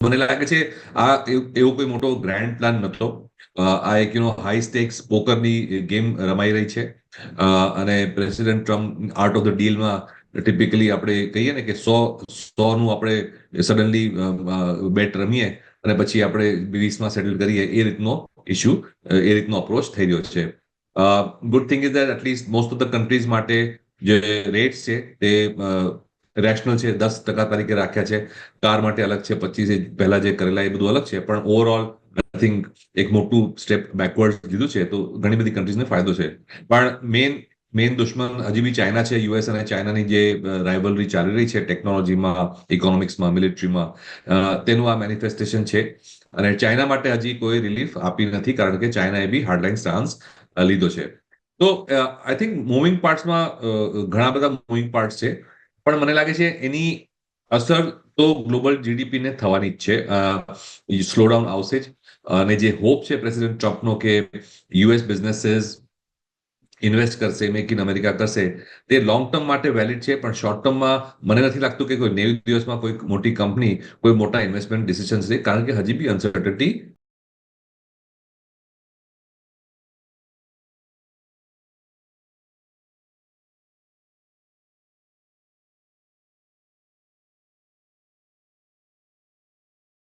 મને લાગે છે આ એવો કોઈ મોટો ગ્રાન્ડ પ્લાન નહોતો. આ એક હાઈ સ્ટેક્સ પોકરની ગેમ રમાઈ રહી છે. અને president Trump art of the ડીલમાં ટિપિકલી આપણે કહીએ ને કે 100 નું આપણે સડનલી બેટ રમીએ અને પછી આપણે 20માં સેટલ કરીએ એ રીતનો ઇસ્યુ, એ રીતનો અપ્રોચ થઈ રહ્યો છે. Good thing is that at least most of the countries માટે જે રેટ્સ છે તે રેશનલ છે, 10% તરીકે રાખ્યા છે. કાર માટે અલગ છે, 25 પહેલા જે કરેલા એ બધું અલગ છે, પણ ઓવરઓલ આઈ થિંક એક મોટું સ્ટેપ બેકવર્ડ લીધું છે, તો ઘણી બધી કન્ટ્રીઝને ફાયદો છે. પણ મેઇન દુશ્મન હજી બી ચાઇના છે. યુએસ અને ચાઇનાની જે રાઇવલરી ચાલી રહી છે ટેકનોલોજીમાં, ઇકોનોમિક્સમાં, મિલિટરીમાં, તેનું આ મેનિફેસ્ટેશન છે. અને ચાઇના માટે હજી કોઈ રિલીફ આપી નથી, કારણ કે ચાઇનાએ બી હાર્ડલાઇન સ્ટાન્સ લીધો છે. તો આઈ થિંક મૂવિંગ પાર્ટ્સમાં ઘણા બધા મૂવિંગ પાર્ટ્સ છે, પણ મને લાગે છે એની અસર તો ગ્લોબલ જીડીપીને થવાની જ છે. સ્લોડાઉન આવશે જ. અને જે હોપ છે પ્રેસિડેન્ટ ટ્રમ્પનો કે યુએસ બિઝનેસીસ ઇન્વેસ્ટ કરશે, મેક ઇન અમેરિકા કરશે, તે લોંગ ટર્મ માટે વેલિડ છે. પણ શોર્ટ ટર્મમાં મને નથી લાગતું કે કોઈ 90 દિવસમાં કોઈ મોટી કંપની કોઈ મોટા ઇન્વેસ્ટમેન્ટ ડિસિઝન્સ લે, કારણ કે હજી બી અનસર્ટનિટી